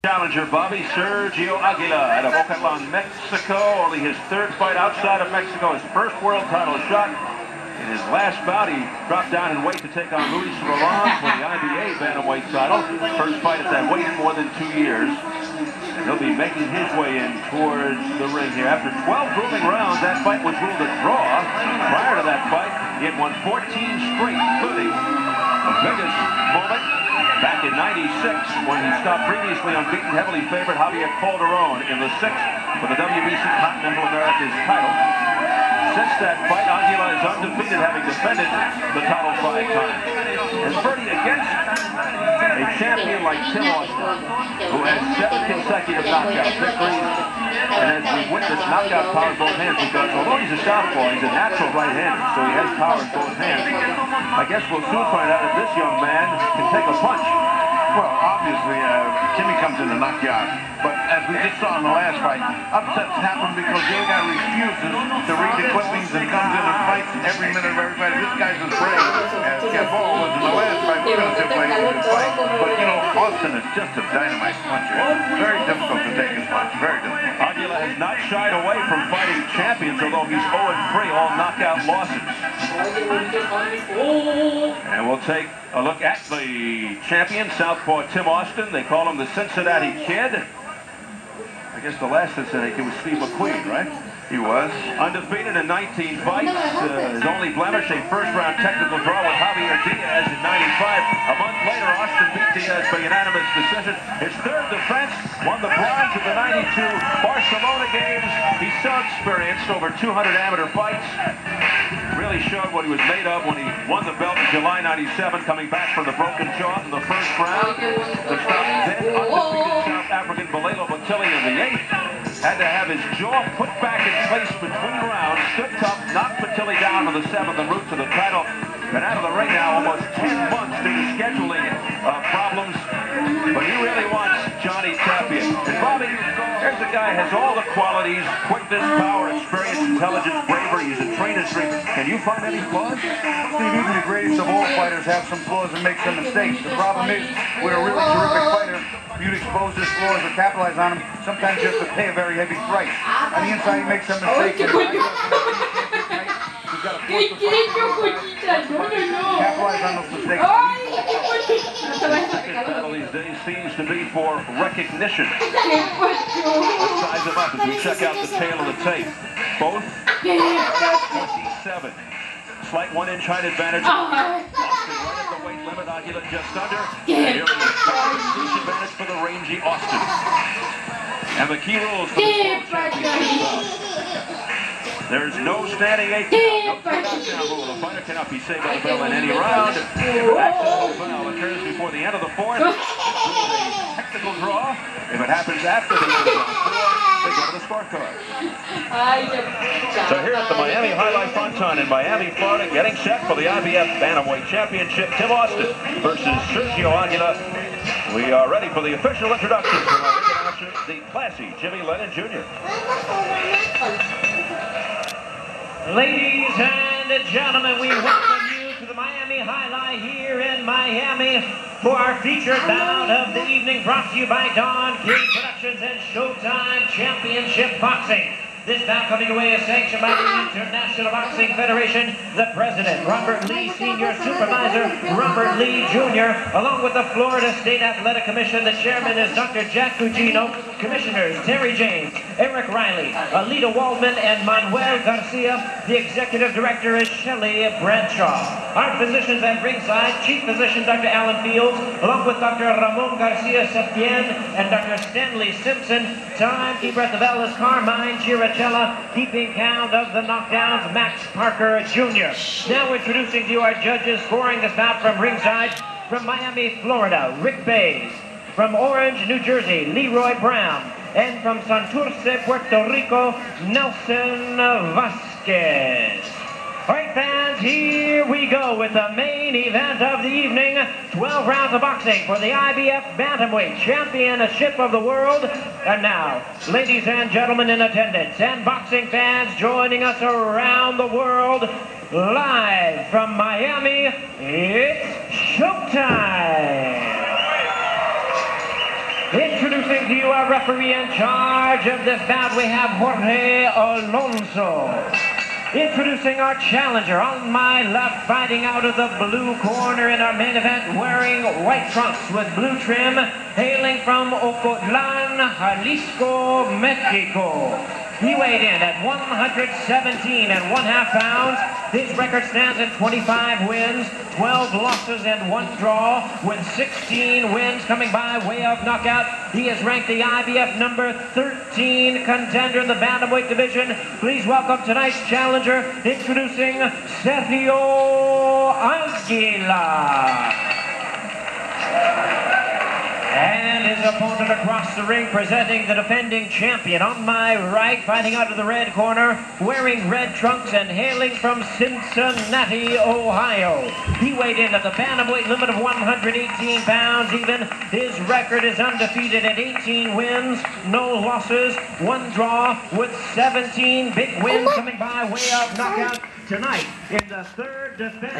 Challenger Bobby Sergio Aguila out of Ocotlan, Mexico. Only his third fight outside of Mexico. His first world title shot. In his last bout, he dropped down in weight to take on Luis Roland for the IBA bantamweight title. First fight at that weight in more than 2 years. And he'll be making his way in towards the ring here. After 12 grueling rounds, that fight was ruled a draw. Prior to that fight, he had won 14 straight, including the biggest moment back in '96 when he stopped previously unbeaten, heavily favored Javier Calderon in the 6th for the WBC Continental Americas title. Since that fight, Aguila is undefeated, having defended the title 5 times. And Bertie, against a champion like Tim Austin, who has 7 consecutive knockout victories, and as we witnessed, knockout power in both hands, because although he's a southpaw, he's a natural right-hander, so he has power in both hands. I guess we'll soon find out if this young man can take a punch. Well, obviously, Timmy comes in to knock you out. But as we just saw in the last fight, upsets happen because the other guy refuses to read the clippings and comes in and fights every minute of every fight. This guy's as brave as Cabal was in the last fight. We're going to stipulate he can fight. But, you know, Austin is just a dynamite puncher. It's very difficult to take his punch. Very difficult. Aguila has not shied away from fighting champions, although he's 0-3, all knockout losses. And we'll take a look at the champion, southpaw Tim Austin. They call him the Cincinnati Kid. I guess the last Cincinnati Kid was Steve McQueen, right? He was. Undefeated in 19 fights. His only blemish, a first-round technical draw with Javier Diaz in '95. A month later, Austin beat Diaz by unanimous decision. His third defense, won the bronze at the '92 Barcelona Games. He's so experienced, over 200 amateur fights. Really showed what he was made of when he won the belt in July '97, coming back from the broken jaw in the first round. To stop then undefeated South African Balelo Botilli in the 8th. Had to have his jaw put back in place between rounds. Stood tough, knocked Botilli down to the 7th en route to the title. Been out of the ring now almost 10 months due to scheduling problems. But he really wants Johnny Tapia. And Bobby, here's a guy who has all the qualities: quickness, power, experience, intelligence, bravery. He's a trainer's dream. Can you find any flaws? Steve, even the greatest of all fighters have some flaws and make some mistakes. The problem is, with a really terrific fighter, if you'd expose his flaws or capitalize on them, sometimes you have to pay a very heavy price. On the inside, he makes some mistakes. Capitalize on those mistakes. Battle these days seems to be for recognition. Let's size them up as we check out the tail of the tape. Both 27. Slight 1-inch height advantage. Austin right at the weight limit. Aguila just under. And here is the advantage for the rangy Austin. And the key rules for the championship. There's no standing 8 count, no knockdown rule. A fighter cannot be saved by the bell in any round. If an accidental foul occurs before the end of the 4th, it's a technical draw. If it happens after the end of round 4, they go to the scorecard. So here at the Miami Highlight Fontaine in Miami, Florida, getting set for the IBF Bantamweight Championship, Tim Austin versus Sergio Aguila. We are ready for the official introduction from our ring announcer, the classy Jimmy Lennon Jr. Ladies and gentlemen, we welcome you to the Miami Highlight here in Miami for our featured bout of the evening, brought to you by Don King Productions and Showtime Championship Boxing. This bout coming away is sanctioned by the International Boxing Federation, the President, Robert Lee, Senior Supervisor, Robert Lee, Jr., along with the Florida State Athletic Commission. The Chairman is Dr. Jack Gugino, Commissioners Terry James, Eric Riley, Alita Waldman, and Manuel Garcia. The Executive Director is Shelley Bradshaw. Our physicians at ringside, Chief Physician Dr. Alan Fields, along with Dr. Ramon Garcia Septien and Dr. Stanley Simpson. Timekeeper at the bell is Carmine Girachella. Keeping count of the knockdowns, Max Parker Jr. Now introducing to you our judges scoring this bout from ringside. From Miami, Florida, Rick Bays. From Orange, New Jersey, Leroy Brown. And from Santurce, Puerto Rico, Nelson Vasquez. All right, fans, here we go with the main event of the evening. 12 rounds of boxing for the IBF Bantamweight Championship of the World. And now, ladies and gentlemen in attendance and boxing fans joining us around the world, live from Miami, it's showtime. Introducing bring to you our referee in charge of this bout. We have Jorge Alonso. Introducing our challenger on my left, fighting out of the blue corner in our main event, wearing white trunks with blue trim, hailing from Ocotlan, Jalisco, Mexico. He weighed in at 117.5 pounds. His record stands at 25 wins, 12 losses, and 1 draw, with 16 wins coming by way of knockout. He is ranked the IBF number 13 contender in the bantamweight division. Please welcome tonight's challenger, introducing Sergio Aguilar. And his opponent across the ring, presenting the defending champion. On my right, fighting out of the red corner, wearing red trunks and hailing from Cincinnati, Ohio. He weighed in at the bantamweight limit of 118 pounds even. His record is undefeated at 18 wins, no losses, 1 draw, with 17 big wins coming by way of knockout tonight in the third defense.